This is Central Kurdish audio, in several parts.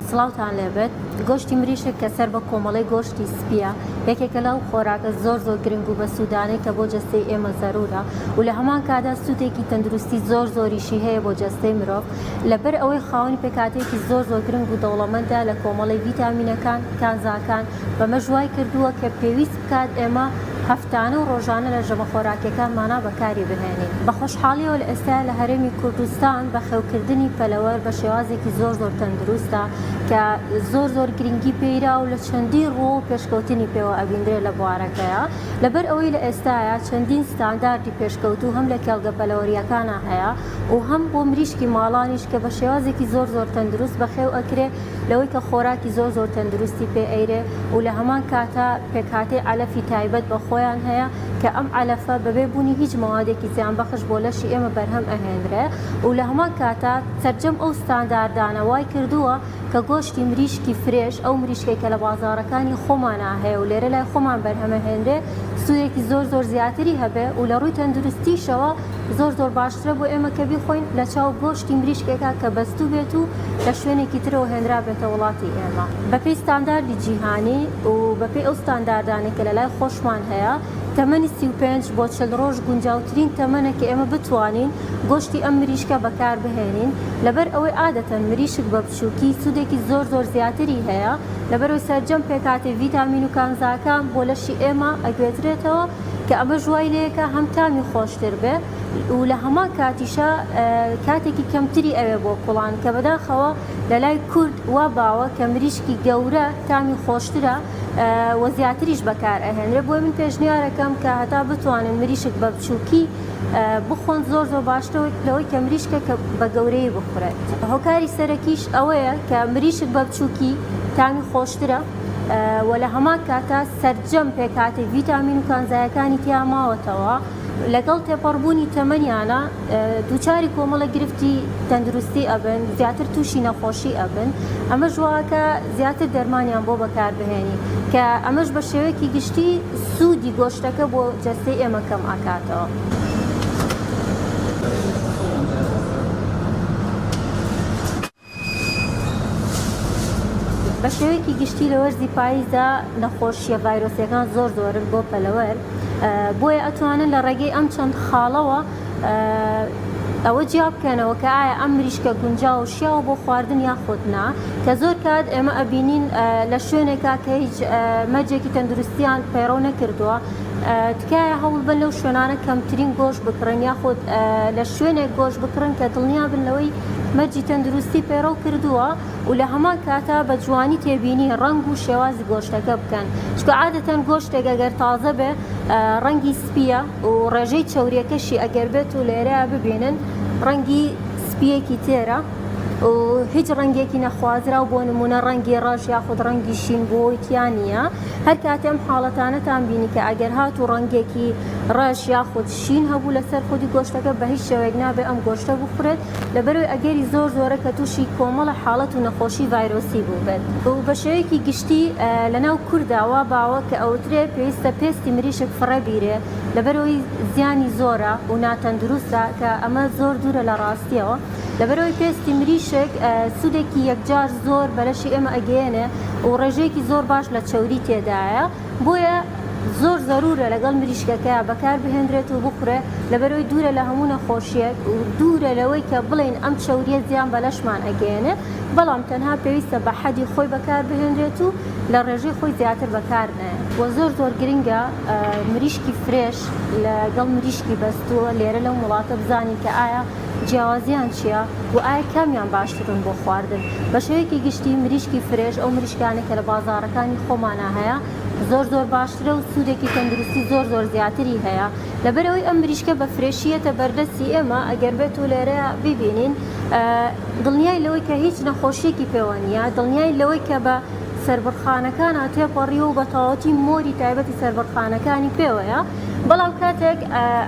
سڵاوتان لێبێت گۆشتی مریشک کە سەر بە کۆمەڵی گۆشتی سپیە یەکێکە لەو خۆراکە زۆر گرنگ و بە سوودانەی کە بۆ جەستەی ئێمە زەرورە و لە هەمان کادا سوودێکی تەندروستی زۆریشی هەیە بۆ جەستەی مرۆڤ لەبەر ئەوەی خاوەنی پێکاتێکی زۆر گرنگ و دەوڵەمەندە لە کۆمەڵی ڤیتامینەکان کانزاکان بەمە ژوای کردووە کە پێویست بکات ئێمە هەفتانە و ڕۆژانە لە ژەمە خۆراکیەکانمانە بەکاری بهێنین. بە خۆشحاڵیەوە لە ئێستا لە هەرێمی کوردستان بە خێوکردنی پەلەوەر بە شێوازێکی زۆر تەندروستە کە زۆر گرنگی پێیرا و لە چەندین ڕۆ و پێشکەوتنی پێوە ئەبیندرێت لە بوارەکەیە لەبەر ئەوەی لە ئێستاە چەندین ستانداردی پێشکەوتو هەم لە کێڵگە پەلەوەریەکانە هەیە و هەم بۆ مریشکی ماڵانیش کە بە شێوازێکی زۆر تەندروست بەخێو ئەکرێ لەوەی کە خۆراکی زۆر تەندروستی پێ ئەیرێ و لە هەمان کاتە پێکهاتەی عەلەفی تایبەت بە خۆیان هەیە کە ئەم عەلەفە بەبێ بوونی هیچ مەوادێکی زیانبەخش بۆ لەشی ئێمە بەرهەم ئەهێنرێ و لە هەمان کاتە سەرجەم ئەو ستانداردانە وای کردووە کە گۆشتی مریشکی فرێش ئەو مریشکێک کە لە بازاڕەکانی خۆمانە هەیە و لێرە لای خۆمان بەرهەمەهێنرێ سوودێکی زۆر زیاتری هەبێ و لە ڕووی تەندروستیشەوە زۆر باشترە بۆ ئێمە کە بیخۆین لە چاو گۆشتی مریشکێکا کە بەستوو بێت و لە شوێنێکی ترەوە هێنرا بێتە وڵاتی ئێمە بەپێی ستانداردی جیهانی و بەپێی ئەو ستانداردانێک کە لە لای خۆشمان هەیە تەمەنی 35 بۆ 40 ڕۆژ گونجاوترین تەمەنە کە ئێمە بتوانین گۆشتی ئەم مریشکە بەکار بهێنین لەبەر ئەوەی عادەتەن مریشک بە بچووکی سوودێکی زۆر زیاتری هەیە لەبەرەوەی سەرجەم پێکاتی ڤیتامین و کانزاکان بۆ لەشی ئێمە ئەگوێترێتەوە کە ئەمە ژوای لەیەکە هەم تامی خۆشتر بێ و لە هەمان کاتیشە کاتێکی کەمتری ئەوێ بۆ کوڵان کە بەداخەوە لە لای کورد وا باوە کە مریشکی گەورە تامی خۆشترە وە زیاتریش بەکار ئەهێنرێ بۆ من پێشنیارەکەم کە هەتا بتوانن مریشک بە بچووکی بخۆن زۆر باشترەوەی لەوەی کە مریشکە کە بە گەورەی بخورێت. هۆکاری سەرەکیش ئەوەیە کە مریشک بە بچووکی تامی خۆشترە و لە هەمان کاتە سەرجەم پێکاتی ڤیتامین و کانزایەکانی تیا ماوەتەوە لەگەڵ تێپەڕبوونی تەمەنیانە دووچاری کۆمەڵە گرفتی تەندروستی ئەبن زیاتر تووشی نەخۆشی ئەبن ئەمە ژواکە زیاتر دەرمانیان بۆ بەکار بهێنی کە ئەمەش بە شێوەیەکی گشتی سوودی گۆشتەکە بۆ جەستەی ئێمە کەم ئاکاتەوە. بە شێوەیەکی گشتی لە وەرزی پاییزدا نەخۆشیە ڤایرۆسیەکان زۆرن بۆ پەلەوەر بۆیە ئەتوانن لە ڕێگەی ئەم چەند خاڵەوە ئەوە جیا بکەنەوە کە ئایا ئەم مریشکە گونجاو و شیاوە بۆ خواردن یاخودنا کە زۆر کات ئێمە ئەبینین لە شوێنێکا کە هیچ مەرجێکی تەندروستیان پەیڕەو نەکردووە تکایە هەوڵ بن لەو شوێنانە کەمترین گۆشت بکڕن یاخود لە شوێنێک گۆشت بکڕن کە دڵنیا بن لەوەی مەرجی تەندروستی پەیڕەو کردووە و لە هەمان کاتە بە جوانی تێبینی ڕەنگ و شێوازی گۆشتەکە بکەن چکە عادەتەن گۆشتێک ئەگەر تازە بێ ڕەنگی سپیە و ڕێژەی چەوریەکەشی ئەگەر بێت و لێرەیە ببینن ڕەنگی سپیەکی تێرە و هیچ ڕەنگێکی نەخوازرا و بۆ نمونە ڕەنگی ڕەش یاخود ڕەنگی شین بۆی تیان نییە هەر کاتێ ئەم حاڵەتانەتان بینی کە ئەگەر هات و ڕەنگێکی ڕەش یاخود شین هەبوو لەسەر خودی گۆشتەکە بە هیچ شێوەیەک نابێ ئەم گۆشتە بخورێت لەبەرەوەی ئەگەری زۆرە کە تووشی کۆمەڵە حاڵەت و نەخۆشی ڤایرۆسی بوو بێت و بە شێوەیەکی گشتی لەناو کورداوا باوە کە ئەوترێ پێویستە پێستی مریشک فڕە بیرێ لەبەرەوەی زیانی زۆرە و ناتەندروستە کە ئەمە زۆر دوورە لە ڕاستیەوە لەبەرەوەی پێستی مریشک سوودێکی یەکجار زۆر بەلەشی ئێمە ئەگەیەنێ و ڕێژەیەکی زۆر باش لە چەوری تێدایە بۆیە زۆر زەرورە لەگەڵ مریشکەکە بەکار بهێنرێت و بخورێ لەبەرەوەی دوورە لە هەموو نەخۆشیەک و دوورە لەوەی کە بڵێن ئەم چەوریە زیان بەلەشمان ئەگەیەنێ بەڵام تەنها پێویستە بە حەدی خۆی بەکار بهێنرێت و لە ڕێژەی خۆی زیاتر بەکار نایە و زۆر گرنگە مریشکی فرێش لەگەڵ مریشکی بەستووە لێرە لەو وڵاتە بزانین کە ئایا جیاوازیان چییە و ئایا کامیان باشترن بۆ خواردن بە شێوەیەکی گشتی مریشکی فرێش ئەو مریشکانە کە لە بازاڕەکانی خۆمانە هەیە زۆر باشترە و سوودێکی تەندروستی زۆر زیاتری هەیە لەبەرەوەی ئەم مریشکە بە فرێشیەتە بەردەستی ئێمە ئەگەر بێت و لێرە ببینین دڵنیای لەوەی کە هیچ نەخۆشیێکی پێوە نیە دڵنیای لەوەی کە بە سەربڕخانەکان هاتێپەڕی و بە تەواوەتی مۆری تایبەتی سەربڕخانەکانی پێوەیە بەڵام کاتێک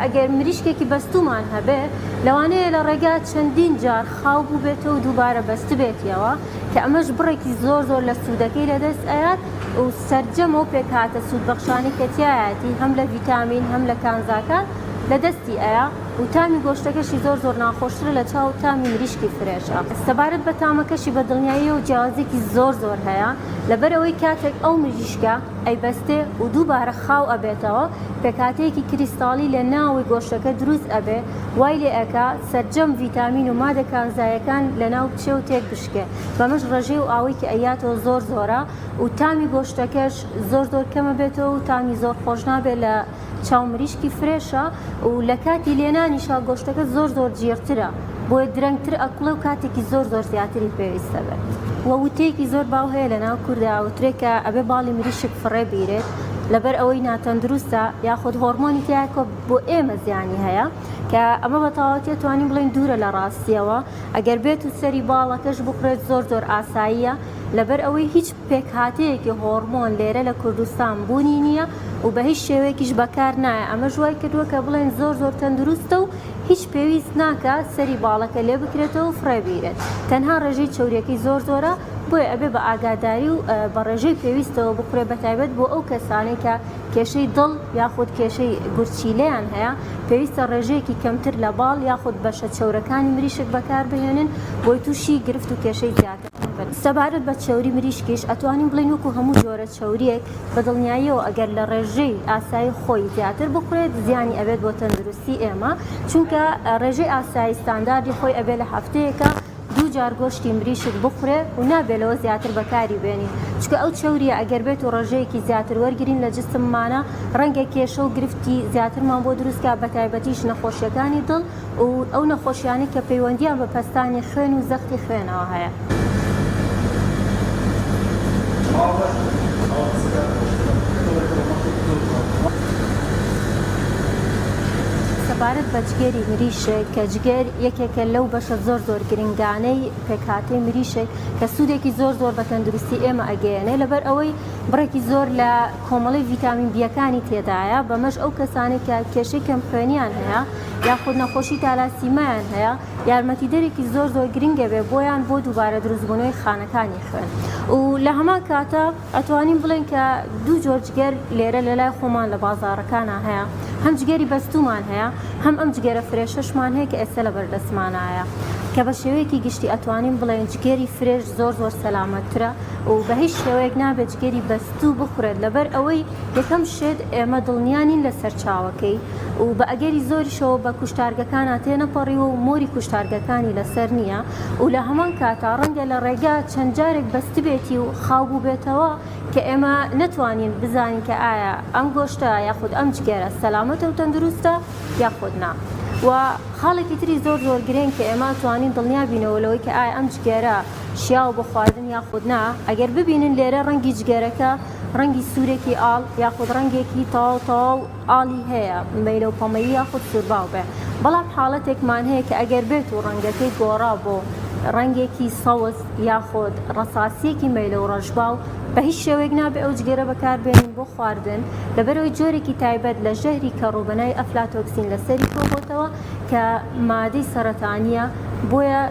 ئەگەر مریشکێکی بەستومان هەبێ لەوانەیە لە ڕێگا چەندین جار خاو بوو بێتەوە و دووبارە بەست بێتیەوە کە ئەمەش بڕێکی زۆر لە سوودەکەی لەدەست ئەیات و سەرجەمە و پێکهاتە سوودبەخشانی کە تایەتی هەم لە ڤیتامین هەم لە کانزاکان لە دەستی ئەیە و تامی گۆشتەکەشی زۆر ناخۆشترە لە چاو تامی مریشکی فرێشە. سەبارەت بە تامەکەشی بە دڵنیایی و جیاوازێکی زۆر هەیە لەبەرەوەی کاتێک ئەو مریشکە ئەیبەستێ و دووبارە خاو ئەبێتەوە پێکاتەیەکی کریستاڵی لە ناوی گۆشتەکە دروست ئەبێ وای لێ ئەکا سەرجەم ڤیتامین و مادە کانزایەکان لە ناو پچێ و تێک بشکێ بەمەش ڕێژەی و ئاوەی کە ئەیاتەوە زۆرە و تامی گۆشتەکەش زۆر کەمە بێتەوە و تامی زۆر خۆش نابێت لە چاو مریشکی فرێشە و لە کاتی لێنانیشا گۆشتەکە زۆر جێرترە بۆیە درەنگتر ئەکڵە و کاتێکی زۆر زیاتری پێویستە بێت. وتەیەکی زۆر باو هەیە لە ناو کووردا وترێکە ئەبێ باڵی مریشک فڕێ بیرێت لەبەر ئەوەی ناتەندروستە یاخود هۆرمۆنی تیاکە بۆ ئێمە زیانی هەیە کە ئەمە بە تەواوەتی توانین بڵێن دوورە لە ڕاستیەوە ئەگەر بێت و سەری باڵەکەش بخرێت زۆر ئاساییە لەبەر ئەوەی هیچ پێکهاتەیەکی هۆرمۆن لێرە لە کوردستان بوونی نییە و بە هیچ شێوەیەکیش بەکار نایە ئەمە ژوای کردووە کە بڵێن زۆر تەندروستە و هیچ پێویست ناکە سەری باڵەکە لێ بکرێتەوە و فڕێ بیرێت تەنها ڕێژەی چۆریەکەی زۆرە بۆیە ئەبێ بە ئاگاداری و بە ڕێژەی پێویستەوە بخورێ بەتایبەت بۆ ئەو کەسانەی کە کێشەی دڵ یاخود کێشەی گورچیلەیان هەیە پێویستە ڕێژەیەکی کەمتر لە باڵ یاخود بەشە چەورەکانی مریشک بەکار بهێنن بۆی تووشی گرفت و کێشەی زیاتر. سەبارەت بە چەوری مریشکیش ئەتوانین بڵین وەکو هەموو جۆرە چەوریەک بە دڵنیاییەوە ئەگەر لە ڕێژەی ئاسایی خۆی زیاتر بخورێت زیانی ئەبێت بۆ تەندروستی ئێمە چونکە ڕێژەی ئاسایی ستانداردی خۆی ئەبێ لە هەفتەیەکە 2 جار گۆشتی مریشک بخورێ و نابێلەوە زیاتر بەکاری بێنی چکە ئەو چەوریە ئەگەر بێت و ڕێژەیەکی زیاتر وەرگین لە جسممانە ڕەنگە کێشە و گرفتی زیاترمان بۆ دروستکە بەتایبەتیش نەخۆشیەکانی دڵ و ئەو نەخۆشیانی کە پەیوەندیان بە پەستانی خوێن و زەختی خوێنەوە هەیە. سەبارەت بە جگەری مریشک کە جگەر یەکێکە لەو بەشە زۆر گرنگانەی پێکهاتەی مریشک کە سوودێکی زۆر بە تەندروستی ئێمە ئەگەیەنێ لەبەر ئەوەی بڕێکی زۆر لە کۆمەڵی ڤیتامین بیەکانی تێدایە بەمەش ئەو کەسانێک کە کێشەی کەم خوێنیان هەیە یاخود نەخۆشی تالاسیمایان هەیە یارمەتیدەرێکی زۆر گرنگە بێ بۆیان بۆ دووبارە دروستبوونەوەی خانەکانی خوێن و لە هەمان کاتە ئەتوانین بڵێن کە 2 جۆر جگەر لێرە لە لای خۆمان لە بازاڕەکانە هەیە هەم جگەری بەستومان هەیە هەم ئەم جگەرە فرێشەشمان هەیە کە ئێستا لە بەردەستمانایە کە بە شێوەیەکی گشتی ئەتوانین بڵێن جگەری فرێش زۆر سەلامەتترە و بە هیچ شێوەیەک نابێت جگەری بەستوو بخورێت لەبەر ئەوەی یەکەم شێت ئێمە دڵنیانین لەسەر چاوەکەی و بە ئەگەری زۆریشەوە بە کوشتارگەکانە تێنەپەڕیوە و مۆری کوشتارگەکانی لەسەر نییە و لە هەمان کاتا ڕەنگە لە ڕێگا چەند جارێک بەستی بێتی و خاوبوو بێتەوە کە ئێمە نەتوانین بزانین کە ئایا ئەم گۆشتە یاخود ئەم جگەرە سەلامەتە و تەندروستە یاخود نا و خاڵێکی تری زۆر گرنگ کە ئێمە توانین دڵنیا بینەوەلەوەی کە ئایا ئەم جگەرە شیاو بە خواردن یاخود نا ئەگەر ببینن لێرە ڕەنگی جگەرەکە ڕەنگی سوورێکی ئاڵ یاخود ڕەنگێکی تاو ئاڵی هەیە مەیلە و پەمەیی یاخود سوورباو بێ بەڵام حاڵەتێکمان هەیە کە ئەگەر بێت و ڕەنگەکەی گۆڕا بۆ ڕەنگێکی سەوز یاخود ڕەساسیەکی مەیلە و ڕەشباو بە هیچ شێوەیەک نابێ ئەو جگەرە بەکاربێنین بۆ خواردن لەبەرەوەی جۆرێکی تایبەت لە ژەهری کەڕووبەنای ئەفلاتۆکسین لەسەری کۆبۆتەوە کە مادەی سەرەتانیە بۆیە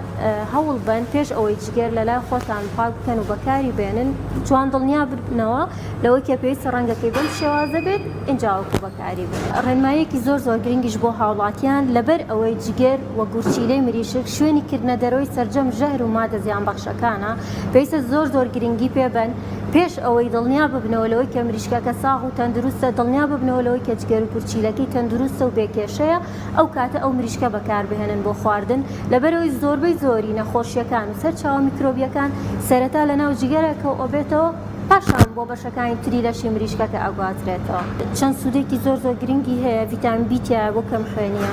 هەوڵ بن پێش ئەوەی جگەر لە لای خۆتان پاک بکەن و بەکاری بێنن جوان دڵنیا بنەوە لەوەی کە پێویستە ڕەنگەکەی بەم شێوازە بێت ئینجاوەکو بەکاری بێن. ڕێنماییەکی زۆر گرنگیش بۆ هاوڵاتیان لەبەر ئەوەی جگەر و گورچیلەی مریشک شوێنی کردنە دەرەوەی سەرجەم ژەهر و مادە زیانبەخشەکانە پێویستە زۆر گرنگی پێبن پێش ئەوەی دڵنیا ببنەوەلەوەی کە مریشکەکە ساغ و تەندروستە دڵنیا ببنەوەلەوەی کە جگەر و گورچیلەکەی تەندروستە و بێکێشەیە ئەو کاتە ئەو مریشکە بەکار بهێنن بۆ خواردن لەبەرەوەی زۆربەی زۆری نەخۆشیەکان و سەرچاوە میکرۆبیەکان سەرەتا لە ناو جگەرەکە ئۆبێتەوە پاشان بۆ بەشەکانی تری لەشی مریشکەکە ئەگواترێتەوە. چەند سوودێکی زۆر گرنگی هەیە ڤیتامین بی تایە بۆ کەم خوێنیە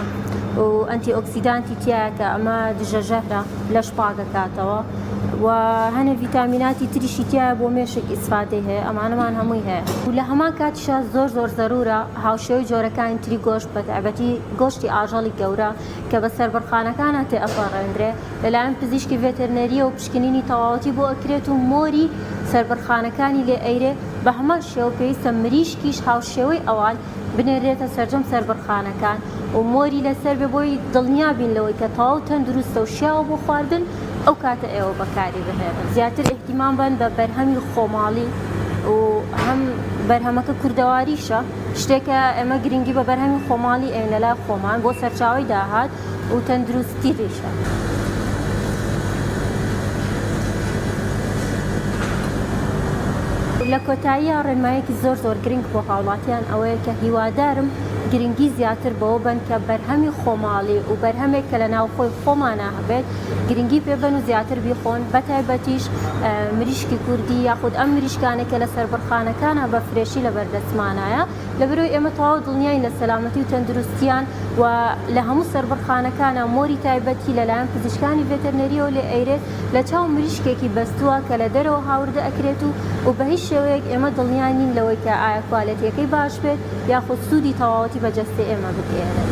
و ئەنتی ئۆکسیدانتی تایە کە ئەمە دژە ژەهرە لەش پاکەکاتەوە و هەنە ڤیتامیناتی تریشی تایە بۆ مێشک ئیسفادەی هەیە ئەمانەمان هەمووی هەیە و لە هەمان کاتیشە زۆر زەرورە هاوشێوەی جۆرەکانی تری گۆشت بەتایبەتی گۆشتی ئاژەڵی گەورە کە بە سەربەرخانەکانە تێ ئەپەڕێنرێ لەلایەن پزیشکی ڤێتەرنەریە و پشکنینی تەواوەتی بۆ ئەکرێت و مۆری سەربەرخانەکانی لێ ئەیرێ بە هەمان شێوە پێویستە مریشکیش هاوشێوەی ئەوان بنێرێتە سەرجەم سەربەرخانەکان و مۆری لەسەر بێ بۆی دڵنیا بین لەوەی کە تەواو تەندروستە و شیاوە بۆ خواردن ئەو کاتە ئێوە بەکاری بهێنن. زیاتر ئیحتیمام بن بە بەرهەمی خۆماڵی و هەم بەرهەمەکە کوردەواریشە شتێکە ئێمە گرنگی بە بەرهەمی خۆماڵی ئێن لەلای خۆمان بۆ سەرچاوی داهات و تەندروستی ڕیشە. لە کۆتاییە ڕێنمایەکی زۆر گرنگ بۆ هاوڵاتیان ئەوەیە کە هیوادارم گرنگی زیاتر بەوە بن کە بەرهەمی خۆماڵی و بەرهەمێک کە لە ناوخۆی خۆمانە هەبێت گرنگی پێبن و زیاتر بیخۆن بەتایبەتیش مریشکی کوردی یاخود ئەم مریشکانێکە لە سەربڕخانەکانە بە فرێشی لە بەردەستمانایە لەبەرەوەی ئێمە تەواو دڵنیاین لە سەلامەتی و تەندروستیان و لە هەموو سەربڕخانەکانە مۆری تایبەتی لەلایەن پزیشکانی ڤێتەرنەریەوە لێ ئەیرێت لە چاو مریشکێکی بەستووە کە لە دەرەوە هاوردە ئەکرێت و بە هیچ شێوەیەک ئێمە دڵنیان نین لەوەی کە ئایا کوالەتیەکەی باش بێت یاخود سوودی تەواوەتی بەجەستەی ئێمە بگێنێت.